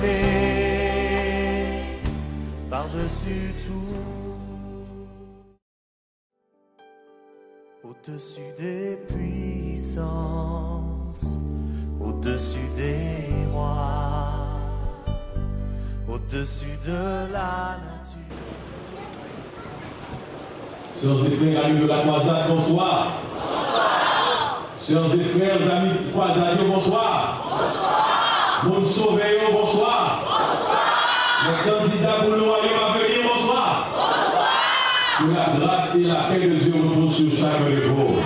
aimé par-dessus tout, au-dessus des puissances, au-dessus des rois, au-dessus de la nature. Sœurs et frères, amis de la croisade, bonsoir. Bonsoir. Sœurs et frères, amis de croisade, bonsoir. Bonsoir. Mon sauvé, bonsoir. Bonsoir. Les candidats pour le royaume à venir, bonsoir. Bonsoir. Que la grâce et la paix de Dieu reposent sur chacun de vous. Amen.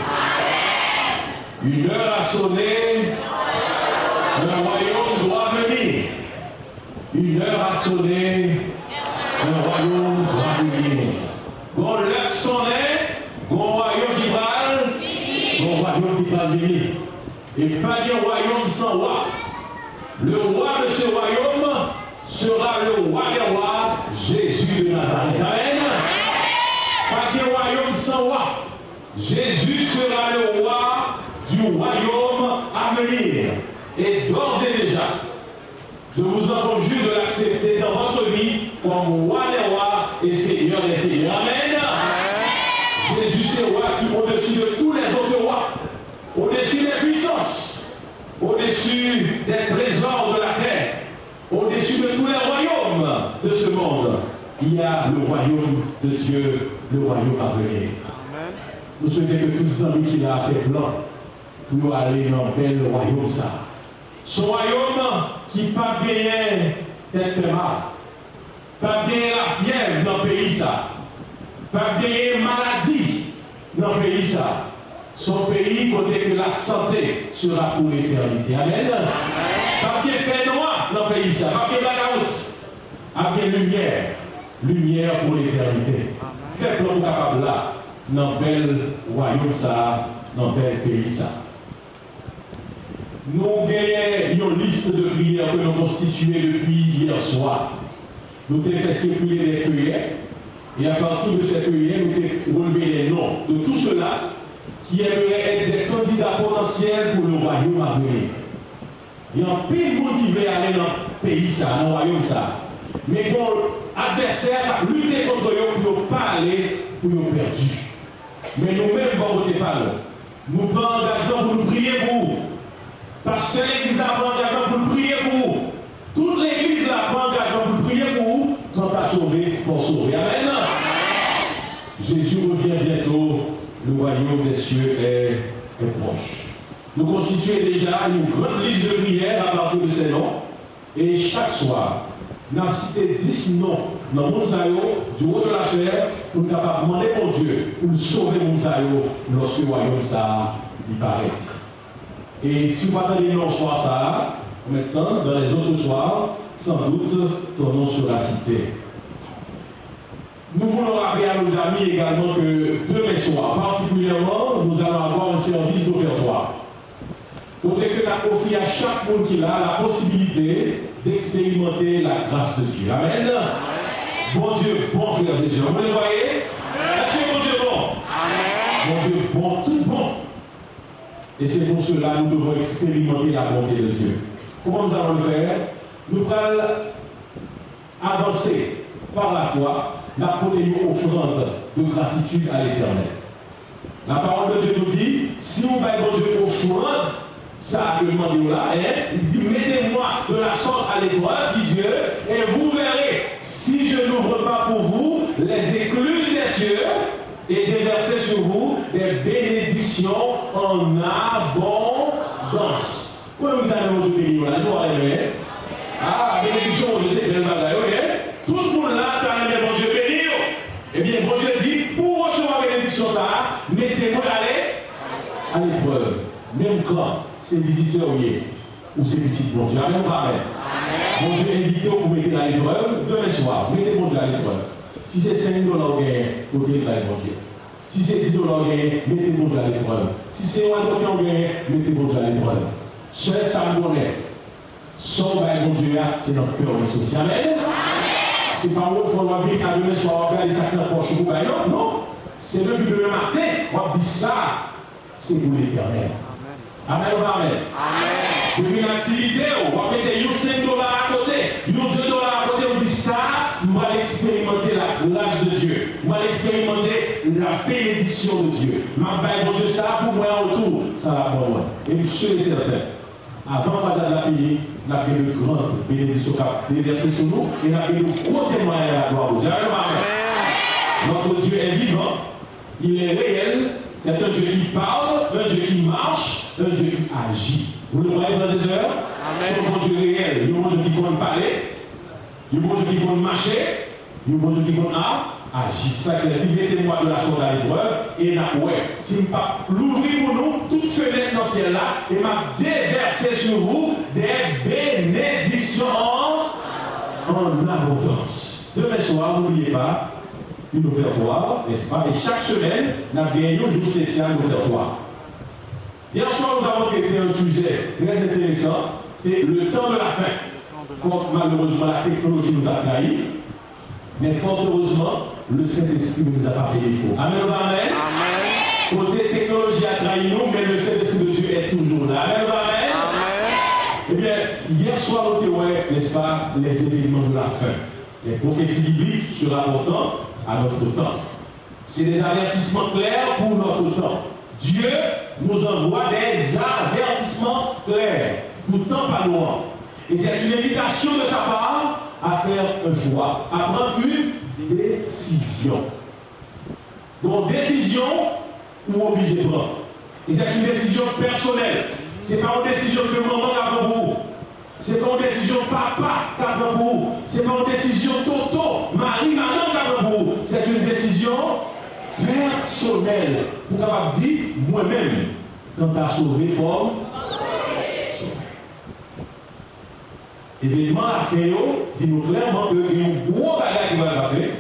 Une heure a sonné, le royaume doit venir. Une heure a sonné, le royaume doit venir. Bon, l'heure sonnait, bon royaume qui va, bon royaume qui va venir. Et pas de royaume sans roi. Le roi de ce royaume sera le roi des rois, Jésus de Nazareth. Amen. Pas de royaume sans roi. Jésus sera le roi du royaume à venir. Et d'ores et déjà, je vous en conjure de l'accepter dans votre vie comme roi des rois et seigneur des seigneurs. Amen. Jésus, c'est roi qui est au-dessus de tous les autres rois, au-dessus des puissances, au-dessus des trésors de la terre, au-dessus de tous les royaumes de ce monde. Il y a le royaume de Dieu, le royaume à venir. Amen. Nous souhaitons que tous les amis qu'il a fait plan pour aller dans le bel royaume ça. Son royaume qui pas gagné tête fait mal, pas gagné la fièvre dans le pays ça, pas gagné maladie dans le pays ça. Son pays côté que la santé sera pour l'éternité. Amen. Pas gagné fait noir dans le pays ça, pas gagné blackout, pas gagné lumière, lumière pour l'éternité. Fait plan capable là dans le bel royaume ça, dans le bel pays ça. Nous gagnons une liste de prières que nous constituons depuis hier soir. Nous avons fait circuler des feuillets et à partir de ces feuillets, nous avons relevé les noms de tous ceux-là qui aimeraient être des candidats potentiels pour le royaume à venir. Il y a un pays qui veut aller dans le pays, ça, dans le royaume. Ça. Mais bon, l'adversaire a lutté contre eux pour ne pas aller, pour nous perdre. Mais nous-mêmes, nous ne votons pas. Nous prenons engagement pour nous prier pour vous. Parce que l'Église a pris engagement pour prier pour vous. Toute l'Église a pris engagement pour prier pour vous. Quand à sauver, il faut sauver. Amen. Jésus revient bientôt. Le royaume des cieux est proche. Nous constituons déjà une grande liste de prières à partir de ces noms. Et chaque soir, nous avons cité 10 noms dans le monde du haut de la chair pour nous capables de demander pour Dieu pour sauver le monde lorsque le royaume ça y paraît. Et si vous attendez non soir ça, maintenant, dans les autres soirs, sans doute, ton nom sera cité. Nous voulons rappeler à nos amis également que demain soir, particulièrement, nous allons avoir un service d'offertoire. Côté que nous avons offert à chaque monde qui a la possibilité d'expérimenter la grâce de Dieu. Amen. Bon Dieu, bon frères et sœurs. Vous les voyez? Est-ce que bon Dieu est bon? Bon Dieu, bon, tout bon. Et c'est pour cela que nous devons expérimenter la bonté de Dieu. Comment nous allons le faire? Nous allons avancer par la foi, d'apporter une offrande de gratitude à l'Éternel. La parole de Dieu nous dit, si vous avez bon Dieu offrande, ça a demandé là, il dit, mettez-moi de la sorte à l'épreuve, dit Dieu, et vous verrez, si je n'ouvre pas pour vous les écluses des cieux, et déverser sur vous des bénédictions en abondance. Pourquoi vous avez votre pays là? Ah, bénédiction, je sais que c'est tout le monde là, tu as aimé bon Dieu bénir. Eh bien, bon Dieu dit, pour recevoir la bénédiction, ça, mettez-moi à l'épreuve. Même quand c'est visiteur ou c'est petit bon Dieu. Amen ou pas amen? Bon Dieu invité pour mettre à l'épreuve, demain soir, mettez bon Dieu à l'épreuve. Si c'est 5 $, côté de la bon Dieu. Si c'est 10 $, mettez bon Dieu à l'épreuve. Si c'est 1 $, mettez bon Dieu à l'épreuve. Seul ça me connaît. Son bon Dieu, c'est notre cœur aussi. Amen. C'est pas où il faut vivre à demain soir, regarder ça dans la poche. Non, non. C'est même depuis demain matin, on dit ça, c'est pour l'éternel. Amen ou pas amen? Amen. Depuis l'activité, on va mettre 5 $ à côté. ils ont $2 à côté, on dit ça, on va expérimenter la grâce de Dieu. On va expérimenter la bénédiction de Dieu. Ma baille, bon Dieu, ça pour moi en retour, ça va pour moi. Et je suis certain, avant pas de la finir, on a fait de grandes bénédictions qui ont déversé sur nous et on a fait de gros témoignages à la gloire de Dieu. Notre Dieu est vivant, il est réel, c'est un Dieu qui parle, un Dieu qui marche, un Dieu qui agit. Vous le voyez, frères et sœurs? C'est un Dieu réel. Il y a un Dieu qui peut parler, il y a un Dieu qui peut marcher, il y a un Dieu qui peut agir. Ça, c'est dit, mettez-moi de la chose à l'épreuve et n'a ouais. Si je ne pas l'ouvrir pour nous, toute fenêtre dans le ciel là, et m'a déversé sur vous des bénédictions en abondance. Demain soir, n'oubliez pas, une offertoire, n'est-ce pas? Et chaque semaine, nous avons gagné un jour spécial d'offertoire. Hier soir, nous avons traité un sujet très intéressant, c'est le temps de la fin. Malheureusement, la technologie nous a trahis, mais fort heureusement, le Saint-Esprit ne nous a pas fait défaut. Amen, amen. Amen. Côté technologie a trahi nous, mais le Saint-Esprit de Dieu est toujours là. Amen, amen. Amen. Eh bien, hier soir, nous avons, n'est-ce pas, les événements de la fin. Les prophéties bibliques se rapportant à notre temps. C'est des avertissements clairs pour notre temps. Dieu nous envoie des avertissements clairs, pourtant pas loin. Et c'est une invitation de sa part à faire un choix, à prendre une décision. Donc, décision ou obligé de prendre. Et c'est une décision personnelle. Ce n'est pas une décision que maman a pour vous. Ce n'est pas une décision papa qui a pour vous. Ce n'est pas une décision Toto, Marie, madame qui a pour vous. C'est une décision personnelle. Pour capable dire, moi-même, quand tu as sauvé, forme, événement à Féo, dit-nous clairement qu'il y a un gros bagage qui va passer.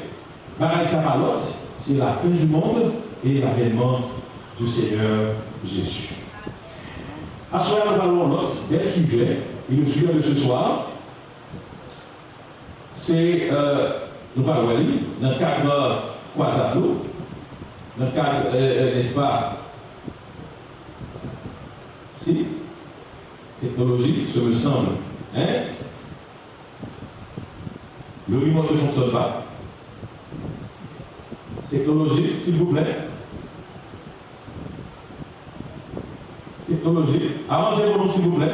Bagage ça pas l'autre, c'est la fin du monde et l'avènement du Seigneur Jésus. À ce moment-là, nous parlons l'autre bel sujet. Et le sujet de ce soir, c'est, nous parlons dans le cadre Quasado, dans le cadre, n'est-ce pas, si, technologie, ce me semble, hein? Le remote ne fonctionne pas. Technologie, s'il vous plaît. Technologie, avancez pour nous, s'il vous plaît.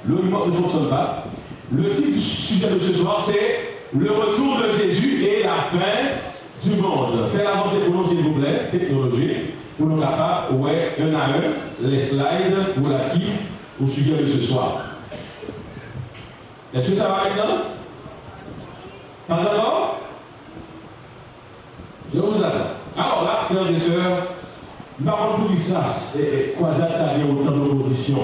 Le remote ne fonctionne pas. Le titre du sujet de ce soir, c'est le retour de Jésus et la fin du monde. Faites avancer pour nous, s'il vous plaît. Technologie, pour nous capables, ouais, un à un, les slides relatifs au sujet de ce soir. Est-ce que ça va maintenant? Pas encore? Je vous attends. Alors là, frères et sœurs, par contre, pour ça, Quasad, ça vient autant d'opposition.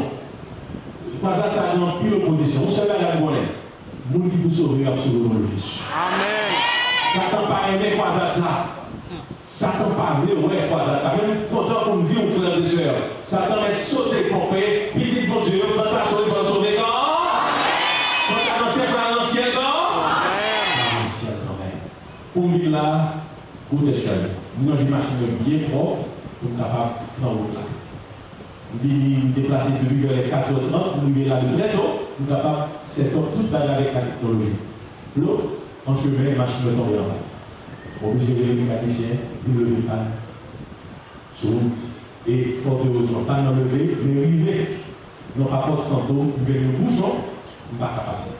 Quasad, ça vient en pile opposition. On se met à la monnaie. Vous qui vous sauvez absolument le Jésus. Amen. Satan pas aimé Quasad ça. Satan pas aimé, ouais, Quasad ça. Même content pour me dire aux frères et sœurs, Satan va sauter pour payer, petit bon Dieu, tentation, il va sauver quand? Quand t'as lancé par l'ancien quand? Amen. L'ancien quand même. Pour vivre là, pour te chercher. Nous, j'ai une machine bien propre pour être capable de prendre l'autre là. Nous déplacer depuis les 4h30, nous sommes là de très tôt, nous sommes capables de s'étendre toute balle avec la technologie. L'autre, en chemin, machine de tomber en bas. Obligé de les mécaniciens, de lever pas sur route. Et fort heureusement, pas dans lever, mais river. Nos rapports tantôt, nous venons le bouchon, nous ne pas passer.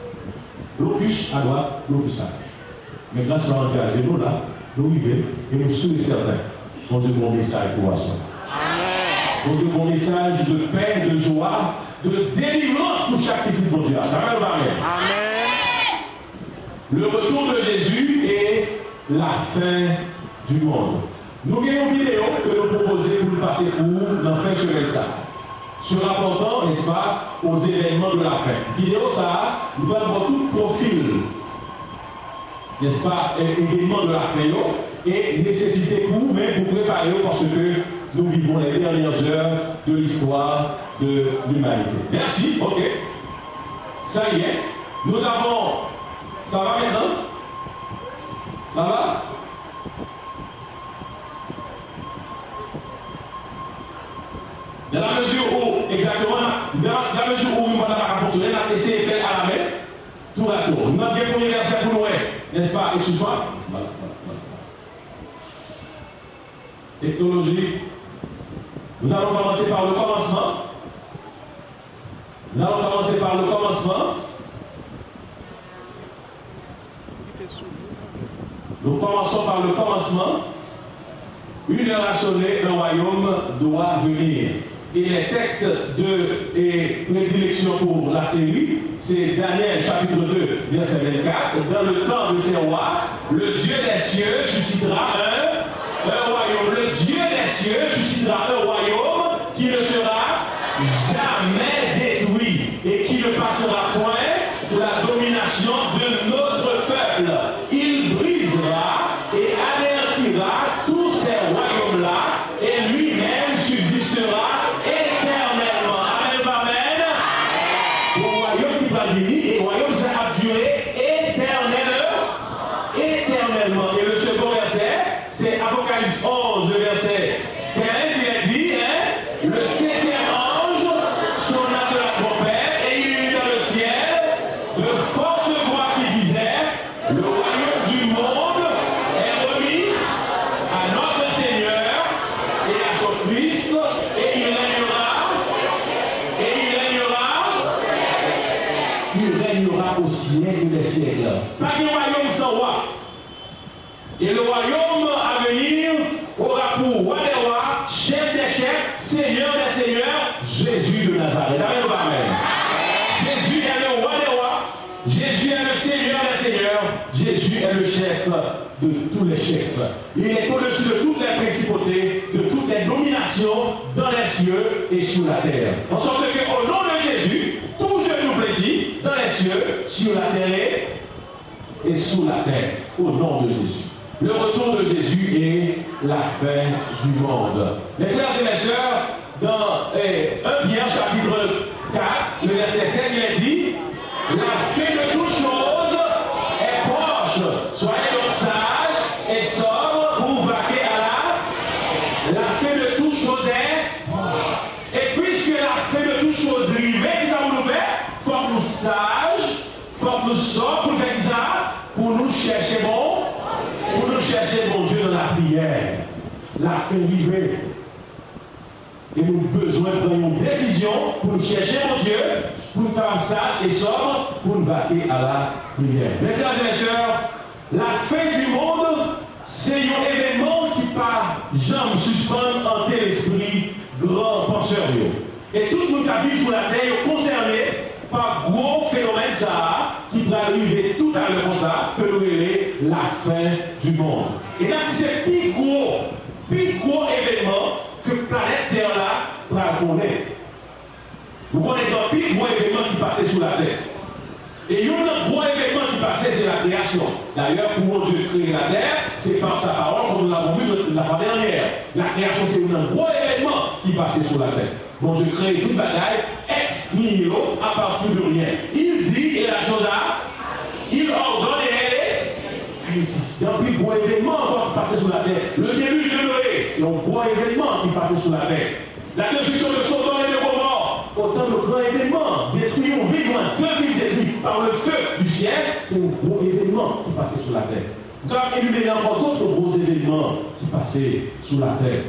Locus à droite, locus à gauche. Mais grâce à l'entrée à genoux là, nous vivons et nous sommes certains. Mon Dieu, bon message pour vous. Amen. Mon Dieu, bon message de paix, de joie, de délivrance pour chaque petit bon Dieu. Amen. Amen. Le retour de Jésus et la fin du monde. Nous avons une vidéo que nous proposons pour nous passer pour la fin sur ça. Se rapportant, n'est-ce pas, aux événements de la fin. Vidéo ça, nous allons voir tout profil, n'est-ce pas, événements de la fin et nécessité pour vous-même pour préparer parce que nous vivons les dernières heures de l'histoire de l'humanité. Merci, ok. Ça y est, nous avons. Ça va maintenant? Ça va? Dans la mesure où, exactement, dans la mesure où nous n'avons pas fonctionné, on a essayé de faire à la main. tour à tour. Nous avons le premier verset pour nous, n'est-ce pas? Excuse-moi. Technologie. Nous allons commencer par le commencement. Nous allons commencer par le commencement. Nous commençons par le commencement. Une heure a sonné, un royaume doit venir. Et les textes de prédilection pour la série, c'est Daniel chapitre 2, verset 24. Dans le temps de ces rois, le Dieu des cieux suscitera un royaume. Le Dieu des cieux suscitera un royaume qui ne sera jamais détruit et qui ne passera point sous la domination de notre peuple. Il brisera et anéantira tous ces royaumes-là et lui-même subsistera éternellement. Amen, amen. Le royaume qui va venir et le royaume ça a duré éternellement. Et le second verset, c'est Apocalypse 11, le verset 15, il a dit, le septième ange sonna de la trompette et il y eut dans le ciel de fortes voix qui disaient, le royaume du monde est remis à notre Seigneur et à son Christ et il régnera au siècle des siècles. Pas de royaume sans roi. Et le royaume à venir aura pour roi des rois, chef des chefs, seigneur des seigneurs, Jésus de Nazareth. Amen ou amen. Jésus est le roi des rois, Jésus est le seigneur des seigneurs, Jésus est le chef de tous les chefs. Il est au-dessus de toutes les principautés, de toutes les dominations dans les cieux et sur la terre. En sorte qu'au nom de Jésus, tout genou fléchit dans les cieux, sur la terre et sous la terre. Au nom de Jésus. Le retour de Jésus est la fin du monde. Mes frères et mes sœurs, dans 1 Pierre chapitre 4, le verset 7, il est dit, la fin de toute chose est proche. Soyez donc sages et sobres pour vaquer à la fin de toute chose est proche. Et puisque la fin de toute chose arrive, qu'est-ce que ça nous fait? Il faut que nous sages, il faut que nous sobres pour faire ça, pour nous chercher bon. Pour nous chercher mon Dieu dans la prière, la fin arrivée. Et nous avons besoin de prendre une décision pour nous chercher mon Dieu, pour nous faire sage et sobre, pour nous vaquer à la prière. Mes frères et mes sœurs, la fin du monde, c'est un événement qui par jamais suspend en tel esprit grand penseur. Et tout le monde qui vit sur la terre est concerné par gros phénomènes ça qui va arriver tout à l'heure comme ça, que nous relais la fin du monde. Et là, c'est le plus gros événement que planète Terre là va connaître. Vous connaissez un plus gros événement qui passait sous la terre. Et il y a un gros événement qui passait, c'est la création. D'ailleurs, pour mon Dieu créer la terre, c'est par sa parole, comme nous l'avons vu la fois dernière. La création, c'est un gros événement qui passait sous la terre. Bon Dieu crée toute bataille ex nihilo à partir de rien. Il dit, et la chose a, il ordonne et elle existe. Il y a un plus gros événement encore qui passait sous la terre. Le déluge de Noé, c'est un gros événement qui passait sous la terre. La destruction de Sodome et de Gomorrhe, autant de grands événements, détruits ou vivants, deux villes détruites par le feu du ciel, c'est un gros événement qui passait sous la terre. Donc, il y a encore d'autres gros événements qui passaient sous la terre.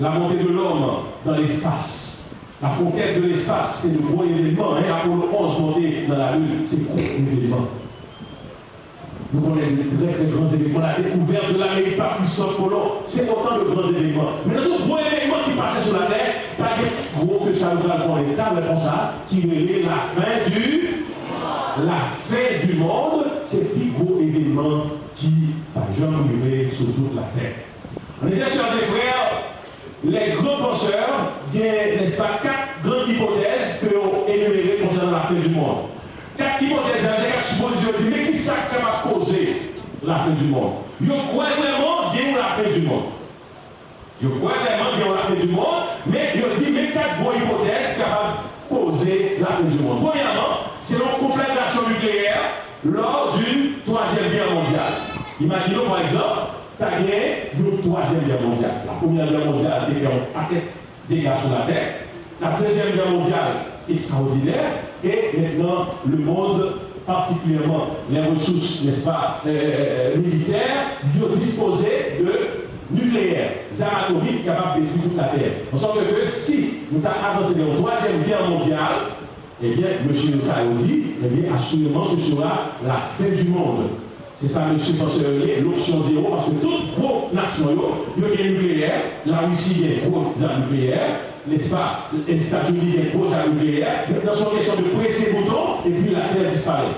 La montée de l'homme dans l'espace. La conquête de l'espace, c'est le gros événement. Apollo 11 monté dans la Lune, c'est un gros événement. Nous connaissons de très grands événements. La découverte de l'Amérique par Christophe Colomb, c'est autant de grands événements. Mais notre gros événement qui passait sur la Terre, pas de gros que ça nous a dans les tables comme ça, qui relève la fin du monde, c'est le plus gros événement qui n'a jamais arrivé sur toute la Terre. En effet, chers et frères, les grands penseurs, n'est-ce pas, 4 grandes hypothèses que ont énumérées concernant la fin du monde. 4 hypothèses, 4 suppositions, mais qui ça va causer la fin du monde? Ils croient vraiment qu'il y a la fin du monde. Ils croient vraiment qu'il y a la fin du monde, mais ils disent même 4 bonnes hypothèses capables de causer la fin du monde. Premièrement, c'est une conflagration nucléaire lors d'une 3e guerre mondiale. Imaginons par exemple, tu as gagné une 3e guerre mondiale. La première guerre mondiale a été un paquet de dégâts sur la Terre. La 2e guerre mondiale, extraordinaire. Et maintenant, le monde particulièrement les ressources, n'est-ce pas, militaires, ils disposaient de nucléaire, des armes atomiques capables de détruire toute la Terre. En sorte que si nous avons avancé dans la Troisième Guerre mondiale, eh bien, M. Saoudi, eh bien, assurément, ce sera la fin du monde. C'est ça, M. Chancelier, l'option zéro, parce que toute gros nation, il y a des nucléaires, la Russie, il y a des gros armes nucléaires, n'est-ce pas, les États-Unis, il y a des gros armes nucléaires. Maintenant, c'est une question de presser le bouton, et puis la Terre disparaît.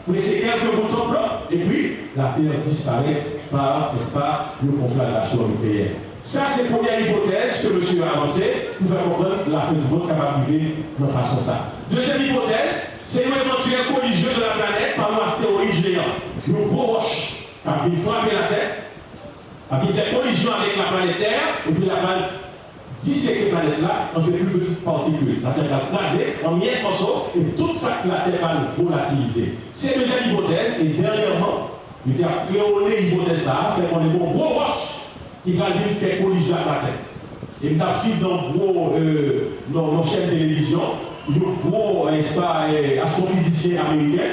Presser quelques boutons blancs, et puis la Terre disparaît par, n'est-ce pas, une conflagration nucléaire. Ça, c'est la première hypothèse que monsieur a avancée pour faire comprendre la fin du monde capable de vivre de façon ça. Deuxième hypothèse, c'est une éventuelle collision de la planète par un astéroïde géant. Une gros roche qui vient frapper la Terre, qui fait collision avec la planète Terre, et puis la planète disséquer la planète là dans ses plus petites particules. La Terre va craser en miettes morceaux, et toute ça que la Terre va volatiliser. C'est la deuxième hypothèse, et dernièrement, il y a créolé l'hypothèse ça, fait qu'on est bon gros roche qui va dire faire collision avec la Terre. Et nous avons dans nos chaînes de télévision, un gros astrophysicien américain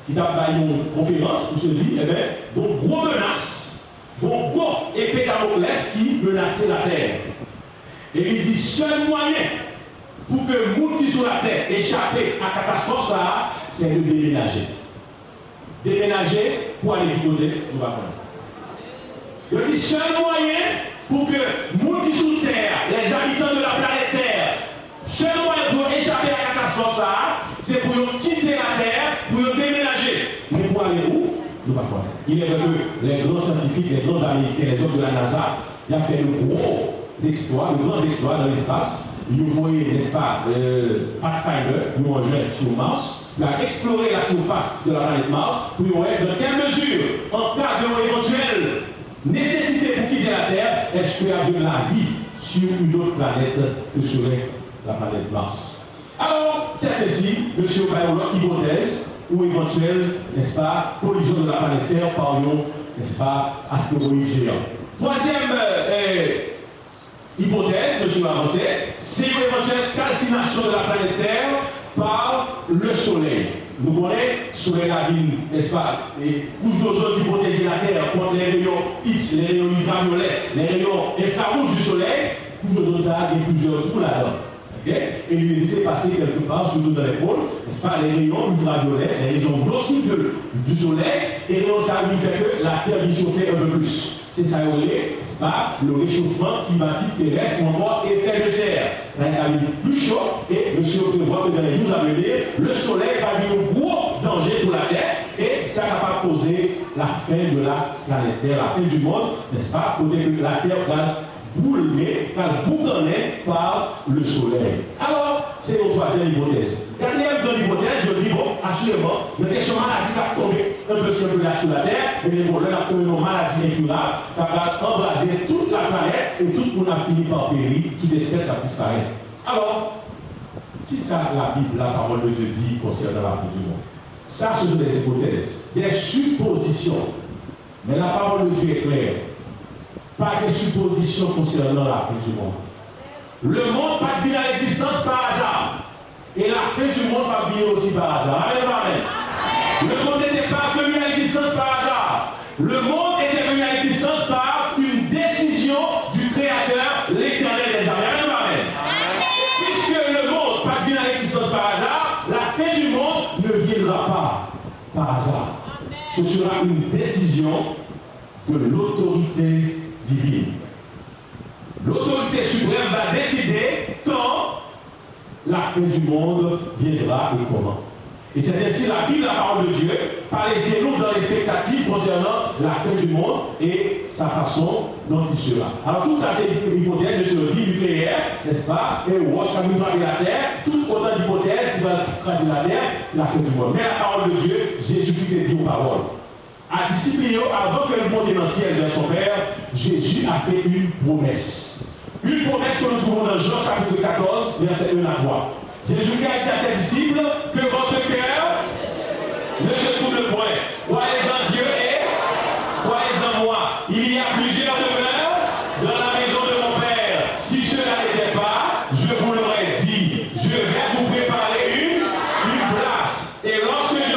qui a fait une conférence où se dit, eh bien, donc gros menace, donc gros épée Damoclès qui menaçait la Terre. Et il dit, seul moyen pour que le monde qui est sur la Terre échappe à la catastrophe, ça, c'est de déménager. Déménager pour aller du côté, nous va prendre. Il dit, seul moyen pour que le monde qui est sous Terre, les habitants de la planète Terre, seul moyen pour échapper à la catastrophe, ça, c'est pour quitter la Terre, pour déménager. Mais pour aller où? Nous ne pouvons pas. Il est vrai que les grands scientifiques, les grands américains, les hommes de la NASA, ils ont fait de gros exploits, de grands exploits dans l'espace. Ils ont envoyé, n'est-ce pas, Pathfinder, nous engin sur Mars, pour explorer la surface de la planète Mars, pour voir dans quelle mesure, en cas d'éventuelle nécessité pour quitter la Terre, est-ce qu'il y a de la vie sur une autre planète que serait la planète Mars? Alors, c'est ici, M. Bayologue, hypothèse ou éventuelle, n'est-ce pas, collision de la planète Terre par un, n'est-ce pas, astéroïde géant. Troisième hypothèse, M. avancé, c'est une éventuelle calcination de la planète Terre par le Soleil. Nous connaissons le Soleil la ville, n'est-ce pas, et couche d'ozone qui protège la Terre contre les rayons X, les rayons ultraviolets, les rayons infrarouges du Soleil. Couche d'ozone, ça a plusieurs trous là-dedans. Okay? Et il est laissé passer quelque part, surtout dans les pôles, n'est-ce pas, les rayons ultraviolets, les rayons nocifs du Soleil, et les rayons ça lui fait que la Terre y chauffer un peu plus. C'est ça, n'est-ce pas, le réchauffement climatique terrestre ou encore effet de serre. Il va être plus chaud et monsieur prévoit que dans les jours à venir, le Soleil va être un gros danger pour la Terre et ça va causer la fin de la planète Terre, la fin du monde, n'est-ce pas, côté que la Terre va boulever, va boucanner par le Soleil. Alors, c'est notre troisième hypothèse. Quatrième de l'hypothèse, je dis, bon, assurément, la question maladie va tomber un peu sur la Terre, et les problèmes va tomber une maladie incurable, qui va embraser toute la planète, et tout le monde a fini par périr, toute espèce va disparaître. Alors, qui ça la Bible, la parole de Dieu dit concernant la fin du monde? Ça, ce sont des hypothèses, des suppositions. Mais la parole de Dieu est claire. Pas de suppositions concernant la fin du monde. Le monde pas venu à l'existence par hasard. Et la fin du monde va venir aussi par hasard. Amen, amen. Le monde n'était pas venu à l'existence par hasard. Le monde était venu à l'existence par une décision du Créateur, l'Éternel des armées. Amen, amen. Puisque le monde pas venu à l'existence par hasard, la fin du monde ne viendra pas par hasard. Ce sera une décision de l'autorité divine. L'autorité suprême va décider quand la fin du monde viendra et comment. Et c'est ainsi la Bible, la parole de Dieu, par laissez-nous dans l'expectative concernant la fin du monde et sa façon dont il sera. Alors tout ça c'est l'hypothèse de ce dit nucléaire, n'est-ce pas, et roche qui va nous frapper la terre, tout autant d'hypothèses qui vont frapper la terre, c'est la fin du monde. Mais la parole de Dieu, Jésus-Christ dit aux paroles. À disciples, avant que le monde ait dans le ciel vers son Père, Jésus a fait une promesse. Une promesse que nous trouvons dans Jean chapitre 14, verset 1 à 3. Jésus-Christ a dit à ses disciples que votre cœur ne se trouble point. Croyez en Dieu et croyez en moi. Il y a plusieurs demeures dans la maison de mon Père. Si cela n'était pas, je vous l'aurais dit. Je vais vous préparer une place. Et lorsque je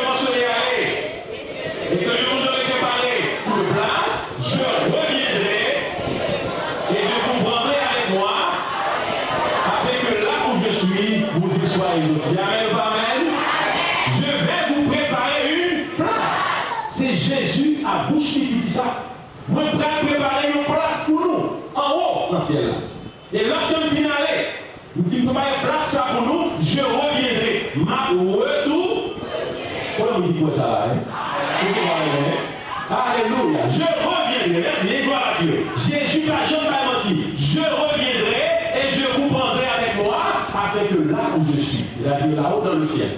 c'est Jésus à bouche qui dit ça. Moi, je vais préparer une place pour nous, en haut, dans le ciel. Et lorsque je finis d'aller, je vais préparer une place ça pour nous, je reviendrai. Ma retour. Pourquoi vous dites quoi ça là? Alléluia. Je reviendrai. Merci. Et gloire à Dieu. Jésus n'a jamais menti. Je reviendrai et je vous prendrai avec moi afin que là où je suis, il a dit là-haut dans le ciel,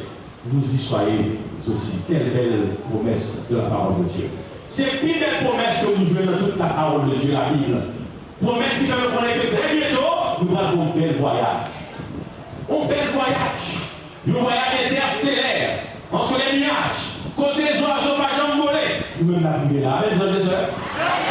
vous y soyez aussi. Quelle belle promesse de la parole de Dieu. C'est une belle promesse que nous jouons dans toute la parole de Dieu, la Bible. Promesse qui nous connaît que très bientôt, nous avons un bel voyage. Un bel voyage. Un voyage interstellaire entre les nuages. Côté les oiseaux, pas jamais volé. Nous-mêmes arrivés là, avec frères et sœurs.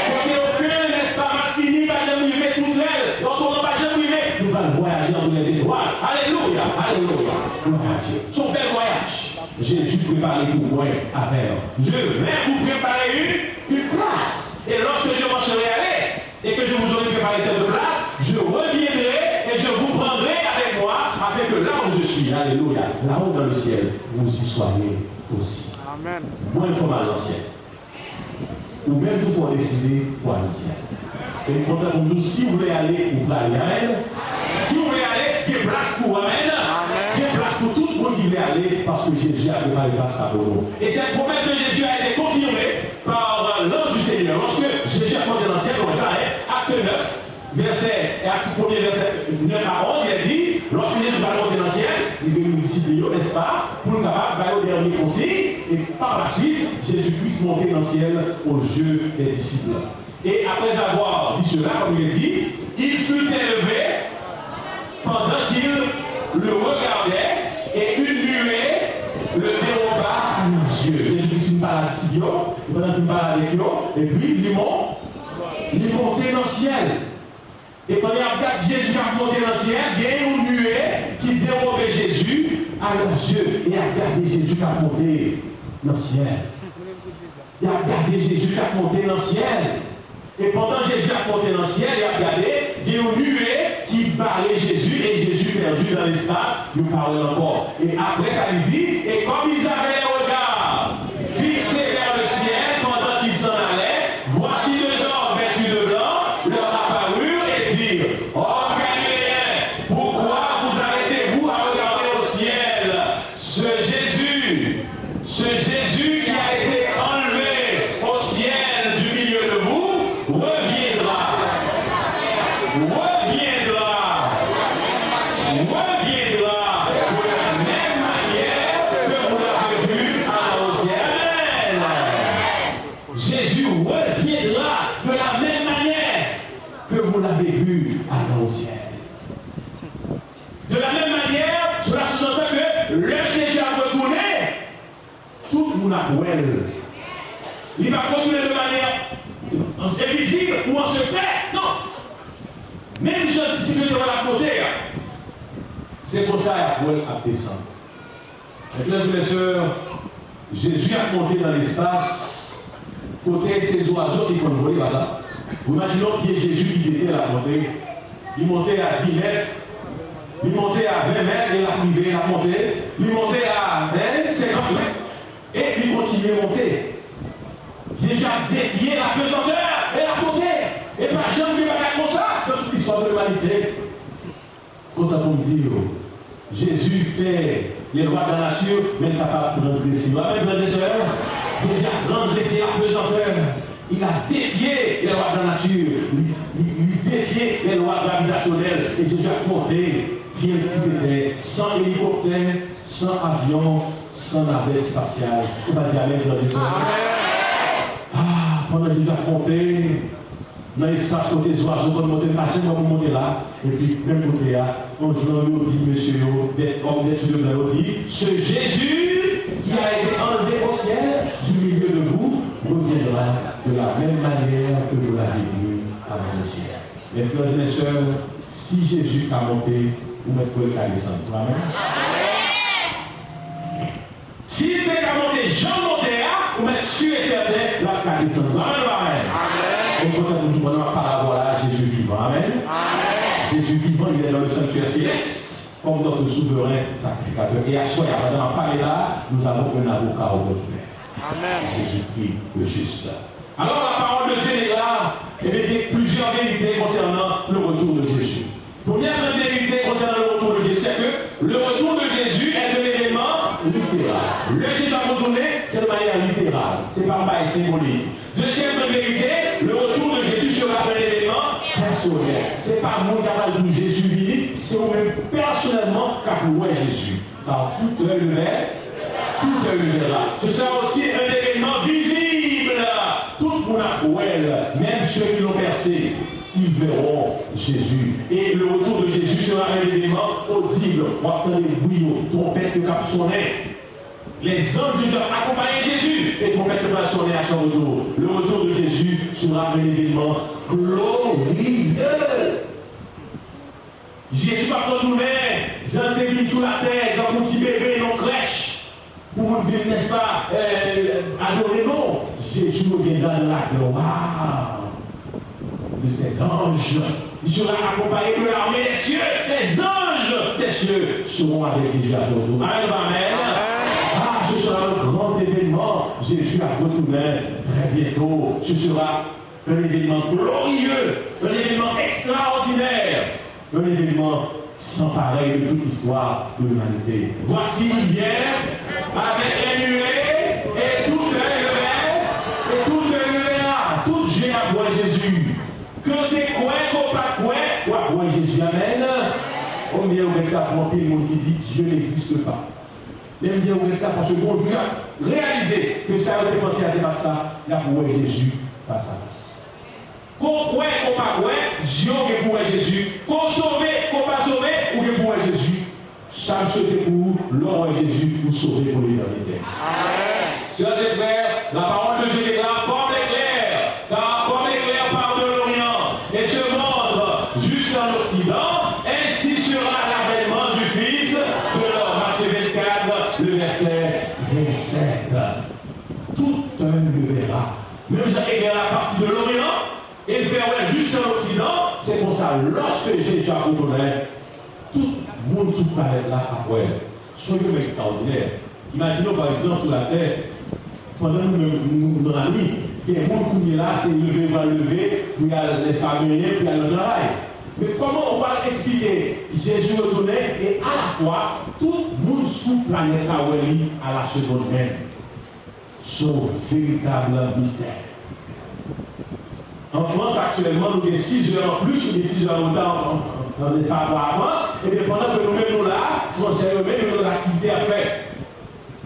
Côté aucun, n'est-ce pas, mal fini, pas jamais arrivé toute elle. Donc on va jamais arriver. Nous allons voyager entre les étoiles. Alléluia, alléluia. Gloire à Dieu. Son bel voyage. Jésus prépare pour moi à faire. Je vais vous préparer une place. Et lorsque je m'en serai allé et que je vous aurai préparé cette place, je reviendrai et je vous prendrai avec moi afin que là où je suis, alléluia, là-haut dans le ciel, vous y soyez aussi. Amen. Moi, il faut mal l'ancien. Ou même vous faut décider pour aller au ciel. Et pourtant, pour nous, si vous voulez aller, vous pouvez aller à elle. Si vous voulez aller, il y a place pour Amen. Il y a place pour tout le monde qui veut aller parce que Jésus a préparé place pour nous. Et cette promesse de Jésus a été confirmée par l'ange du Seigneur. Lorsque Jésus a monté dans le ciel, comme ça, acte 9, acte 1er, verset 9 à 11, il a dit, lorsque Jésus va monter dans le ciel, il veut nous discipliner, n'est-ce pas, pour nous capables d'aller au dernier conseil, et par la suite, Jésus-Christ monter dans le ciel aux yeux des disciples. Et après avoir dit cela, comme il est dit, il fut élevé pendant qu'il le regardait et une nuée le déroba à nos yeux. Jésus-Christ ne parle avec eux, pendant qu'il parle avec eux, et puis il est monté dans le ciel. Et quand il regarde Jésus qui a monté dans le ciel, il y a une nuée qui dérobait Jésus à leurs yeux. Et il a regardé Jésus qui a monté dans le ciel. Il a regardé Jésus qui a monté dans le ciel. Et pendant Jésus a monté dans le ciel, il a regardé, il y a une nuée qui parlait Jésus, et Jésus perdu dans l'espace, il parlait encore. Et après ça, il dit, et comme ils avaient les regards fixés vers le ciel pendant qu'ils s'en allaient, voici deux hommes vêtus de blanc, leur apparurent et dirent, oh Galiléens, pourquoi vous arrêtez-vous à regarder au ciel? Ce Jésus qui a été enlevé au ciel du milieu de vous, reviendra de la même manière que vous l'avez vu à au ciel. Jésus reviendra de la même manière que vous l'avez vu à au ciel. De la même manière, cela sous-entend que le Jésus a retourné, tout le monde a oué. Il va retourner de manière invisible ou en secret. Non. Même si j'anticipe de la côté, c'est pour ça qu'il a descendu. Mesdames et messieurs, Jésus a monté dans l'espace, côté ces oiseaux qui font voler, ça. Vous imaginez qu'il y a Jésus qui était à la montée. Il montait à 10 mètres, il montait à 20 mètres, et il a privé, il a monté, il montait à 50 mètres, et il continuait à monter. Jésus a défié la pesanteur et la beauté. Et pas jamais de bagarre comme ça dans toute l'histoire de l'humanité. Quand on dit, Jésus fait les lois de la nature, mais il est capable de transgresser. Amen, frères et sœurs. Jésus a transgressé la pesanteur. Il a défié les lois de la nature. Il défié les lois gravitationnelles. Et Jésus a monté qui était sans hélicoptère, sans avion, sans navette spatiale. On va dire Amen, frères et sœurs. Pendant que Jésus a monté dans l'espace côté des oiseaux, quand on monte pas, on va monter là, et puis même côté là, on dit, monsieur, homme d'études de l'eau dit, ce Jésus qui a été enlevé au ciel du milieu de vous reviendra de la même manière que vous l'avez vu avant le ciel. Mes frères et mes sœurs, si Jésus a monté, vous mettez le cas descendre. Amen. S'il fait qu'à monter, Jean monté, vous mettez sûr et certain la cas descendre. Amen. Et quand nous prenons la parabole à Jésus vivant. Amen. Jésus vivant, il est dans le sanctuaire céleste, comme notre souverain sacrificateur. Et à soi, pendant la parler là, nous avons un avocat au Père. Amen. Jésus-Christ le juste. Alors la parole de Dieu déclare qu'il y a plusieurs vérités concernant le retour de Jésus. Première vérité concernant le retour de Jésus, c'est que le retour de Jésus est un événement littéral. Le Jésus va retourner, c'est de manière littérale. C'est pas mal symbolique. Deuxième vérité, le retour de Jésus sera un événement personnel. C'est pas moi qui a dit Jésus vini, c'est vous-même personnellement qui a loué Jésus. Car tout œil le verra, tout œil le verra. Ce sera aussi un événement visible. Tout le monde a loué, même ceux qui l'ont percé. Ils verront Jésus. Et le retour de Jésus sera un événement audible. On entend les bruits, trompettes de cap sonner. Les anges de Dieu accompagnent Jésus et trompettes de cap sonner à son retour. Le retour de Jésus sera un événement glorieux. Jésus va retourner, j'entends sous la terre, comme un petit bébé dans crèche. Pour nous vivre, n'est-ce pas, adorer, non. Jésus revient dans la gloire de ses anges. Il sera accompagné de l'armée des cieux. Les anges des cieux seront avec Jésus à son retour. Amen, amen. Ah, ce sera un grand événement. Jésus a retourné très bientôt. Ce sera un événement glorieux, un événement extraordinaire, un événement sans pareil de toute l'histoire de l'humanité. Voici, il vient avec les nuées et tout œil le verra, et tout œil le verra, tout j'ai à voir Jésus. Que t'es quoi, qu'on pas quoi, ou à voir Jésus, amen. On vient avec ça pour le monde qui dit Dieu n'existe pas. Même bien avec ça parce que bon, je vais réaliser que ça a été pensé à pas ça, il y a pour Jésus face à face. Qu'on croit, qu'on pas croit, Dieu est pour Jésus. Qu'on sauve, qu'on pas sauvé, ou que pour Jésus. Ça se fait pour l'homme Jésus, pour sauver pour l'éternité. Amen. Chers et frères, la parole de Dieu déclare comme l'éclair, car comme l'éclair part de l'Orient et se montre jusqu'en Occident, ainsi sera l'avènement du Fils de l'homme. Matthieu 24, le verset 27. Tout un le verra. Même Jacques éclaire la partie de l'Orient et le faire jusqu'en Occident, c'est pour ça, lorsque Jésus a retourné, tout le monde sur la planète là après. Soyez extraordinaire. Imaginons par exemple sur la terre, pendant nous dans la nuit, il y a un monde qui est là, c'est lever, va lever, puis il y a l'escalier, puis il y a le travail. Mais comment on va expliquer que Jésus retournait et à la fois, tout le monde sur la planète là à la seconde même, son véritable mystère. En France, actuellement, nous avons 6 heures en plus, ou des 6 heures en retard par rapport à la France, et pendant que nous-mêmes, nous là, Français eux-mêmes, nous avons l'activité à faire.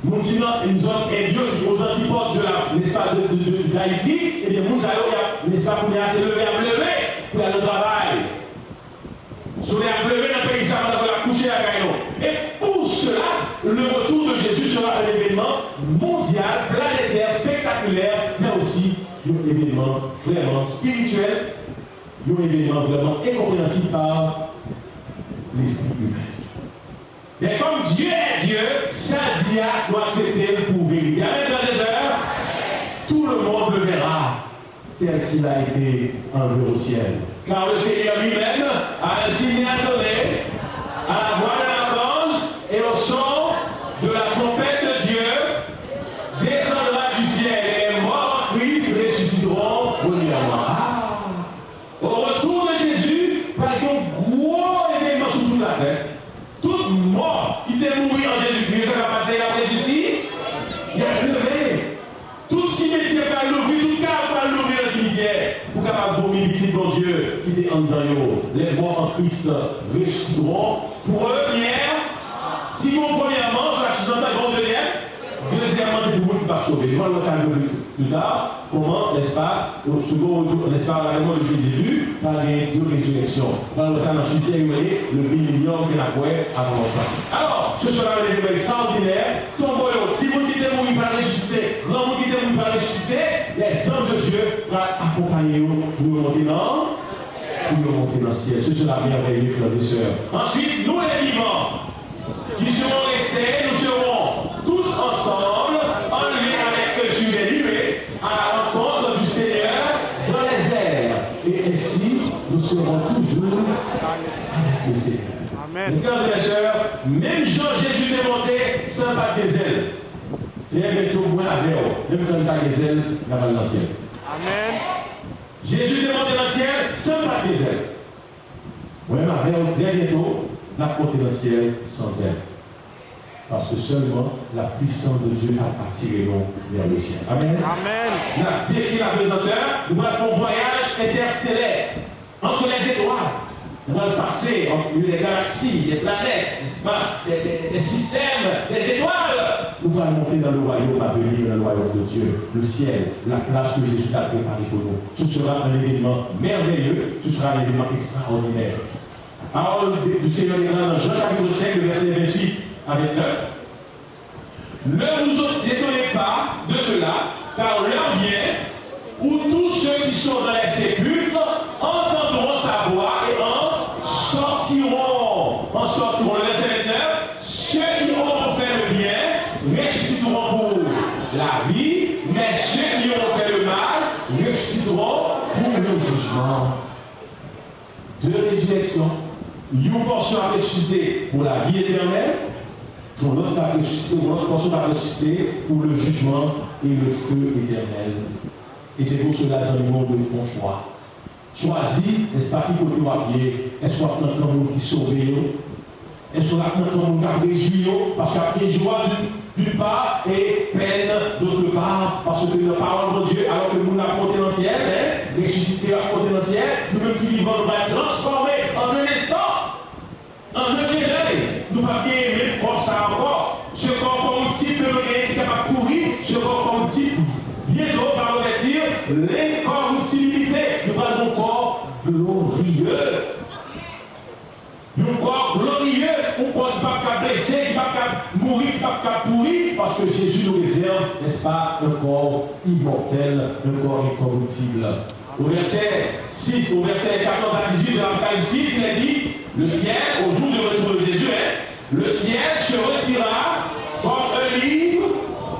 Nous qui dans une zone qui aux antipodes de l'espace d'Haïti, et bien, nous allons, n'est-ce pas, pour se lever à pleurer, pour aller au travail. Si on est à pleurer dans le paysage, on va coucher à Gaïno. Et pour cela, le retour de Jésus sera un événement mondial, planétaire, spectaculaire, mais aussi un événement vraiment spirituel, un événement vraiment incompréhensible par l'esprit humain. Mais comme Dieu est Dieu, sa dia doit accepter pour vérité. Amen, frères et sœurs. Tout le monde le verra tel qu'il a été enlevé au ciel. Car le Seigneur lui-même a un signal donné à la voix de l'archange et au son de la trompette de Dieu descendra du ciel et les morts en Christ ressusciteront premièrement. Au retour de Jésus, il y a un gros événement sur toute la terre. Toute mort qui était mourie en Jésus-Christ, ça va passer après Jésus, il a levé. Tout cimetière va l'ouvrir, tout cas va l'ouvrir le cimetière pour capable vomir petit bon Dieu qui était en dedans. Les morts en Christ ressusciteront. Pour eux, hier, si vous premièrement, sur la sous-entendue deuxième, deuxièmement, c'est pour vous qui va sauver. Moi, je vais un peu plus tard, comment, n'est-ce pas, au second retour, n'est-ce pas, l'avènement de Jésus, par les deux résurrections. Dans le sein ensuite, vous voyez, le millénium qu'il a fait avant longtemps. Alors, ce sera un événement extraordinaire. Tombeau, si vous qui êtes mourir par ressusciter, grand monde qui êtes mourir par ressusciter, les anges de Dieu vont accompagner vous pour monter dans le ciel. Ce sera merveilleux, frères et sœurs. Ensuite, nous les vivants, qui serons restés, nous serons tous ensemble, enlevés avec eux sur les nuées, à la rencontre du Seigneur dans les airs. Et ainsi, nous serons toujours avec le Seigneur. Amen. Mes frères et sœurs, même Jean Jésus est monté sans battre des ailes. Très bientôt, moi avec vous, même quand il y a des ailes, il y a dans le ciel. Amen. Jésus est monté dans le ciel sans pas des ailes. Moi-même avec vous, très bientôt, il va monter dans le ciel sans ailes. Parce que seulement la puissance de Dieu a attiré nous vers le ciel. Amen. Amen. Il a décrit la pesanteur, nous allons faire un voyage interstellaire entre les étoiles. Nous allons passer entre les galaxies, les planètes, n'est-ce pas, les systèmes, les étoiles. Nous allons monter dans le royaume à venir, dans le royaume de Dieu, le ciel, la place que Jésus a préparée pour nous. Ce sera un événement merveilleux, ce sera un événement extraordinaire. Parole du Seigneur est dans Jean chapitre 5, le verset 28 à 29. Ne vous étonnez pas de cela, car l'heure vient où tous ceux qui sont dans les sépulcres entendront sa voix et en sortiront. En sortiront. Le verset 29. Ceux qui auront fait le bien ressusciteront pour la vie, mais ceux qui auront fait le mal ressusciteront pour le jugement. Deux résurrections. Une portion a ressuscité pour la vie éternelle, pour l'autre a ressuscité, pour l'autre portion a ressuscité pour le jugement et le feu éternel. Et c'est pour cela que les gens font choix. Choisis, n'est-ce pas, qui côté à pied? Est-ce qu'on attend comme monde qui sauve? Est-ce qu'on attend comme monde qui a réjoui? Parce qu'il y a joie d'une part et peine d'autre part, parce que la parole de Dieu, alors que nous l'avons potentiel, ressuscité à potentiel, nous-mêmes qui vivons, nous allons transformer en un instant, en un clin d'œil. Nous ne pouvons pas aimer comme ça encore. Ce corps corruptible, qui est capable de courir, ce corps corruptible, bientôt va revêtir l'incorruptibilité. Nous parlons d'un corps glorieux. Un corps glorieux, un corps qui ne va pas blesser, qui ne va pas mourir, qui ne va pas pourrir, parce que Jésus nous réserve, n'est-ce pas, un corps immortel, un corps incorruptible. Au verset 6, au verset 14 à 18 de l'Apocalypse 6, il a dit, le ciel, au jour du retour de Jésus, le ciel se retirera comme un livre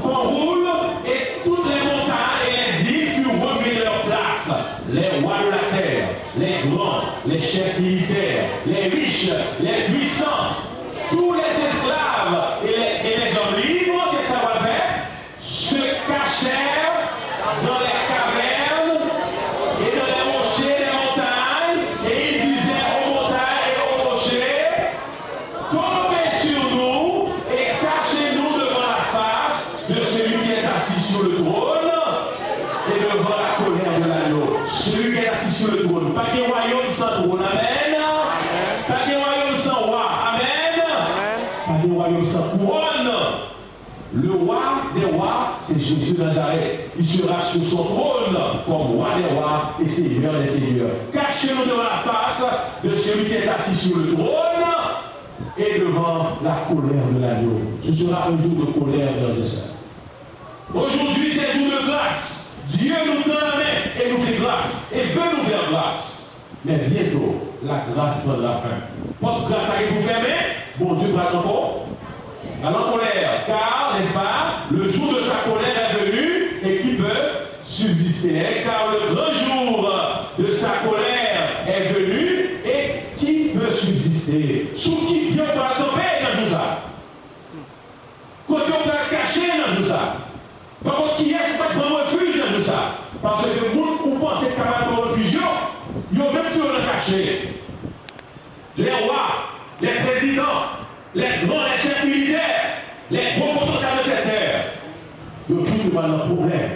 qu'on roule et toutes les montagnes et les îles furent remises de leur place. Les rois de la terre, les grands, les chefs militaires, les riches, les puissants, tous les esclaves et les hommes libres, qu'est-ce que ça va faire? Se cachèrent dans les cavernes et dans les rochers des montagnes, et ils disaient aux montagnes et aux rochers, tombez sur nous et cachez-nous devant la face de celui qui est assis sur le trône et devant la colère de l'agneau. Celui qui est assis sur le trône. Pas de royaume sans trône. Amen. Pas de royaume sans roi. Amen. Pas de royaume sans couronne. Le roi des rois, c'est Jésus de Nazareth. Il sera sur son trône comme roi des rois et seigneur des seigneurs. Cachez-nous devant la face de celui qui est assis sur le trône et devant la colère de l'agneau. Ce sera un jour de colère, frères et sœurs. Aujourd'hui, c'est un jour de grâce. Dieu nous tend la main et nous fait grâce et veut nous faire grâce. Mais bientôt, la grâce prendra fin. Pas de grâce à vous fermer, bon Dieu va encore. Alors colère, car, n'est-ce pas, le jour de sa colère est venu et qui peut subsister, car le grand jour de sa colère est venu et qui peut subsister. Sous qui Dieu va tomber dans tout ça? Côté on va cacher dans tout ça. Par contre, qui est-ce qui va prendre refuge dans tout ça? Parce que le monde où pense être capable de refuge, ils ont même tout le caché. Les rois, les présidents, les grands, les chefs militaires, les gros potentaires de cette terre, ils ont tout devant leur problème.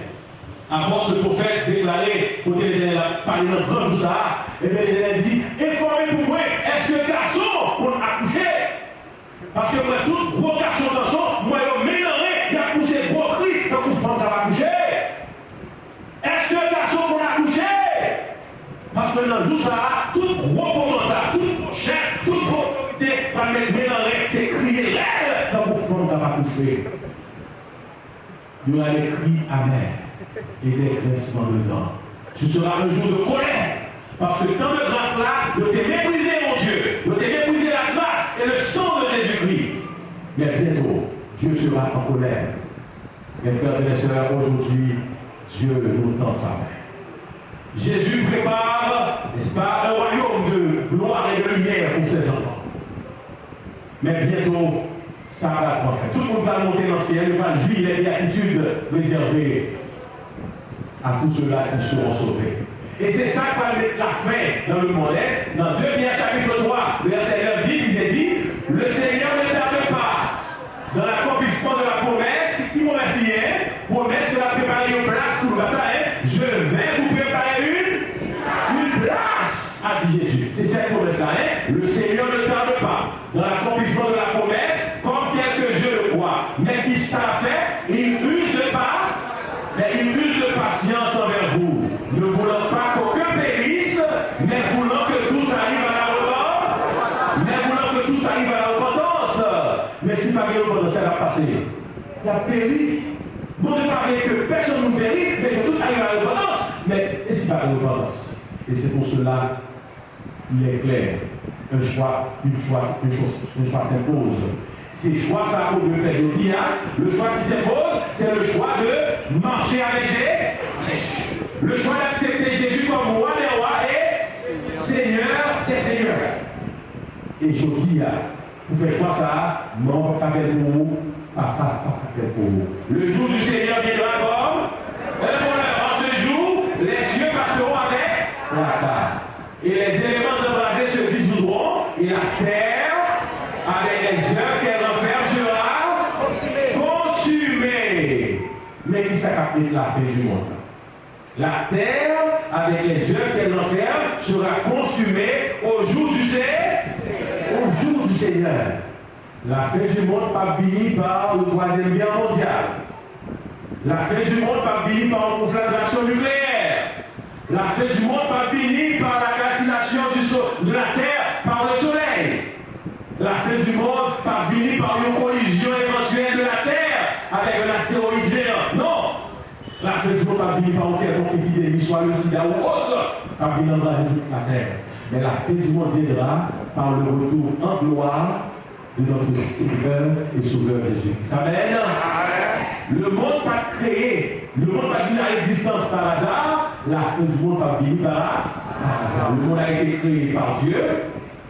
À force, le prophète déclaré, quand il a parlé dans le grand tout ça, et bien il a dit, informez pour moi, est-ce que garçon pour accoucher? Parce que moi, tout gros garçon dans son, moi, il a mélangé, il a poussé gros cri, donc pour femme va accoucher. Est-ce que garçon pour accoucher? Parce que dans tout ça, tout gros commentaire, tout gros chef, tout gros autorité va mettre mélangé, c'est crier l'air, donc pour femme va accoucher. Il y aura des cris amers et des grincements de dents. Ce sera un jour de colère. Parce que tant de grâce-là, je t'ai méprisé, mon Dieu. Je t'ai méprisé la grâce et le sang de Jésus-Christ. Mais bientôt, Dieu sera en colère. Mes frères et mes sœurs, aujourd'hui, Dieu nous tend sa main. Jésus prépare, n'est-ce pas, un royaume de gloire et de lumière pour ses enfants. Mais bientôt, Ça va pas faire. Tout le monde va monter dans le ciel, il va jouir les béatitudes réservées à tous ceux-là qui seront sauvés. Et c'est ça qui va mettre la fin dans le monde. Dans 2 Pierre chapitre 3, verset 9, 10, il est dit, le Seigneur ne tarde pas dans l'accomplissement de la promesse, qui promesse rien, promesse de la préparer une place pour nous. Ça, je vais vous préparer une place, a dit Jésus. C'est cette promesse-là. Le Seigneur ne tarde pas dans l'accomplissement de la promesse, comme quelques-uns le croient. Mais qui ça fait, il use de patience envers vous, ne voulant pas qu'aucun périsse, mais voulant que tous arrivent à la repentance. Mais si pas de repentance, ça va passer. La péri. Bon, ne parler que personne ne périt, mais que tout arrive à la repentance. Mais est-ce qu'il n'y a pas de repentance? Et c'est pour cela, il est clair, un choix s'impose. Ces choix, ça pour le faire aujourd'hui, le choix qui s'impose, c'est le choix de marcher avec Jésus. Le choix d'accepter Jésus comme roi des rois et Seigneur des seigneurs. Et aujourd'hui, vous faites choix ça, non, pas avec vous, pas avec vous. Le jour du Seigneur viendra comme un voleur. En ce jour, les cieux passeront avec la terre. Et les éléments embrasés se dissoudront, et la terre, avec les œuvres qu'elle renferme, sera consumée. Mais qui s'accapite la fin du monde? La terre, avec les œuvres qu'elle renferme, sera consumée au jour du Seigneur. La fin du monde pas finie par la Troisième Guerre mondiale. La fin du monde pas finie par une conflagration nucléaire. La fin du monde pas finie par la calcination de la terre par le soleil. La fin du monde pas finie par une collision éventuelle de la terre avec un astéroïde géant. Non! La fin du monde pas finie par une quelconque épidémie, soit le sida ou autre, pas finie dans la terre. Mais la fin du monde viendra par le retour en gloire de notre Seigneur et Sauveur Jésus. Amen. Le monde pas créé, le monde pas venu à l'existence par hasard, la fin du monde pas venu par hasard. Le monde a été créé par Dieu.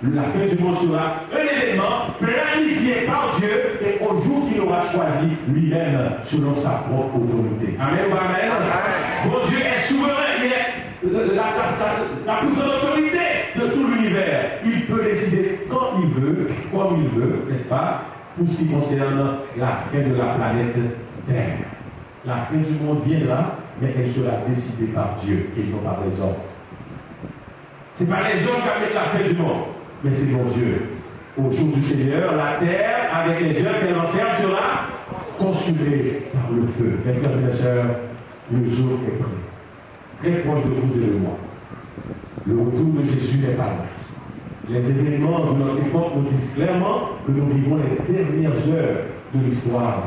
La fin du monde sera un événement planifié par Dieu et au jour qu'il aura choisi lui-même selon sa propre autorité. Amen ou amen. Bon Dieu est souverain, il est la plus grande autorité de tout l'univers. Il peut décider quand il veut, comme il veut, n'est-ce pas, pour ce qui concerne la fin de la planète Terre. La fin du monde viendra, mais elle sera décidée par Dieu et non par les hommes. Ce n'est pas les hommes qui amènent la fin du monde, mais c'est mon Dieu. Au jour du Seigneur, la terre, avec les œuvres qu'elle enferme, sera consumée par le feu. Mes frères et mes sœurs, le jour est prêt. Très proche de vous et de moi. Le retour de Jésus n'est pas loin. Les événements de notre époque nous disent clairement que nous vivons les dernières heures de l'histoire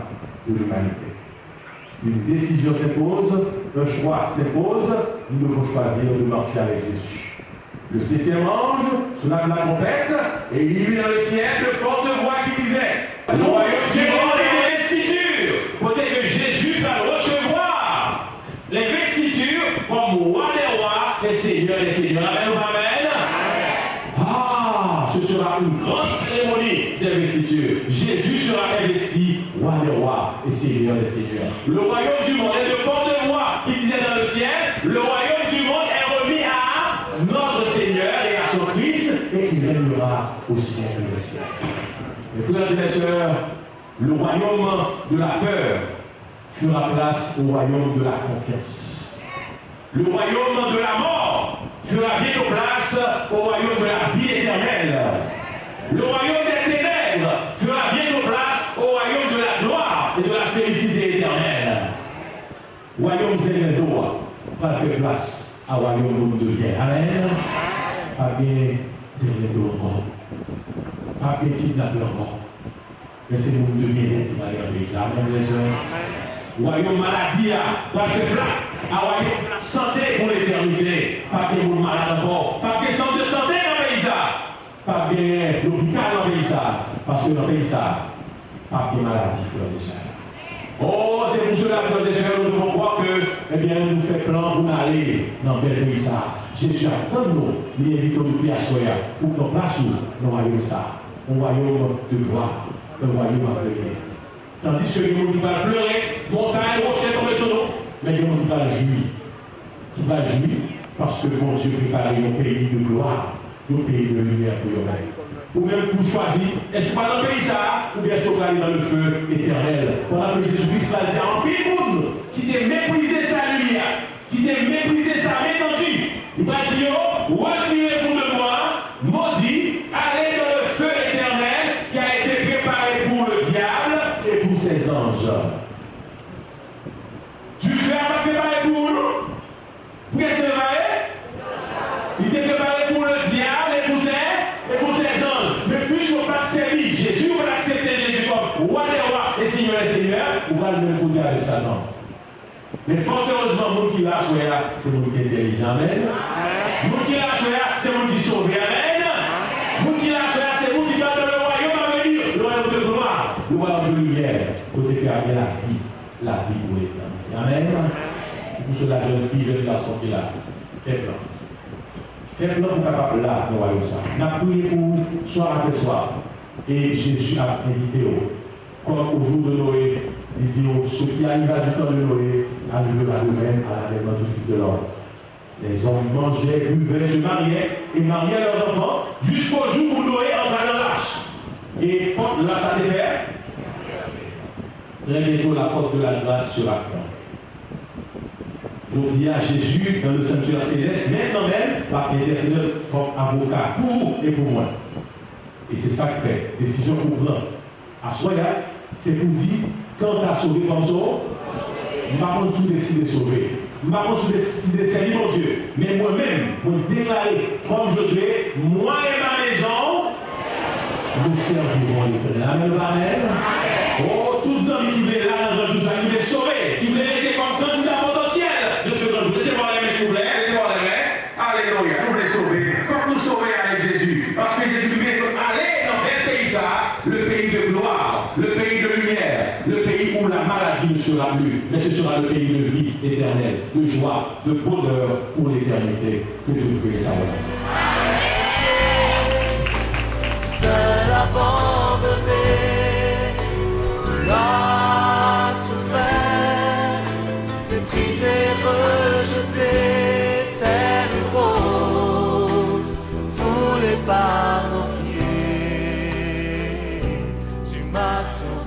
de l'humanité. Une décision s'impose, un choix s'impose, nous devons choisir de marcher avec Jésus. Le 7e ange sonna la trompette et il y eut dans le ciel de fortes voix qui disaient le royaume du monde et l'investiture. Peut-être que Jésus va recevoir l'investiture comme roi des rois et seigneur des seigneurs. Amen ou amen? Ah, ce sera une grande cérémonie d'investiture. Jésus sera investi roi des rois et seigneur des seigneurs. Le royaume du monde est de fortes voix qui disaient dans le ciel le royaume du monde est remis à notre Seigneur et à son Christ, et il régnera au siècle des siècles. Mes frères et mes sœurs, le royaume de la peur fera place au royaume de la confiance. Le royaume de la mort fera bientôt place au royaume de la vie éternelle. Le royaume des ténèbres fera bientôt place au royaume de la gloire et de la félicité éternelle. Royaume Zélédoa va faire place à royaume de vie. Amen. Pas bien Zélédoa encore. Pas bien kidnappeur encore. Mais c'est le monde de bien-être qui va regarder ça. Amen, les sœurs. Royaume maladie va faire place à royaume de la santé pour l'éternité. Pas bien monde malade encore. Pas bien centre de santé dans le pays ça. Pas bien l'hôpital dans le pays ça. Parce que dans le pays ça, pas bien maladie, frères et sœurs. Oh, c'est pour cela, frères et sœurs, nous devons croire que, eh bien, nous fait plan pour aller dans le pays ça. Jésus attend nous, il invite nous à soya pour qu'on place dans le royaume ça, un royaume de gloire, le royaume à venir. Tandis que les gens qui vont pleurer, montagne, rocher tomber sur nous, mais les gens qui vont jouir. Qui va jouir parce que mon Dieu prépare un pays de gloire, un pays de lumière pour eux-mêmes. Ou même pour choisir, est-ce que pas dans le pays ça, ou bien est-ce qu'on va aller dans le feu éternel. Pendant que Jésus-Christ va dire en pile monde qui t'a méprisé sa lumière, qui t'a méprisé sa étendue, il va dire, retirez-vous de moi, maudit, allez dans le feu éternel qui a été préparé pour le diable et pour ses anges. Du feu a préparé pour nous. Pour qu'est-ce qu'il est préparé? Il était préparé pour le diable et pour ses anges. Mais puisqu'on ne va pas servir Jésus, on va accepter Jésus comme roi des rois et seigneur des seigneurs, on va le même côté avec Satan. Mais fort heureusement, le monde qui l'a choisi, c'est le monde qui est intelligent. Amen. Le monde qui l'a choisi, c'est le monde qui sauve. Amen. Le monde qui l'a choisi, c'est le monde qui va dans le royaume à venir. Le royaume de gloire, le royaume de lumière. Côté qui a la vie pour l'éternité. Amen. Pour cela, jeune fille, jeune garçon qui est là, fais plan. Fais plan pour capable là, nous voyons ça. On a prié pour soir après soir. Et Jésus a invité, comme au jour de Noé, il dit, ce qui arriva du temps de Noé, arrivera de même à l'avènement du Fils de l'homme. Les hommes mangeaient, buvaient, se mariaient et mariaient leurs enfants jusqu'au jour où Noé entra dans l'arche. Et quand l'arche a été faite, très bientôt la porte de la grâce sera fermée. Je dis à Jésus dans le sanctuaire céleste, maintenant même, va intercéder comme avocat pour vous et pour moi. Et c'est ça que fait. Décision pour prendre. À Soya, c'est pour dire, quand tu as sauvé comme ça, je ne vais pas décider de sauver. Je ne vais pas décider de servir mon Dieu. Mais moi-même, pour déclarer, comme Josué, moi et ma maison, nous servirons l'Éternel. Amen, amen. Oh, tous les amis qui veulent là dans un jour, qui veulent sauver, qui veulent être comme candidat potentiel de ce grand jour. Laissez-moi les mains, s'il vous plaît. Laissez-moi les mains. Alléluia. Nous voulons sauver. Comme nous sauver avec Jésus. Parce que Jésus veut aller dans quel pays ça? Le pays de gloire, le pays de lumière, le pays où la maladie ne sera plus. Mais ce sera le pays de vie éternelle, de joie, de bonheur pour l'éternité. Que Dieu vous ça. Seul abandonné, tu l'as souffert, méprisé, rejeté, telle une rose, foulée par nos pieds, tu m'as sauvé.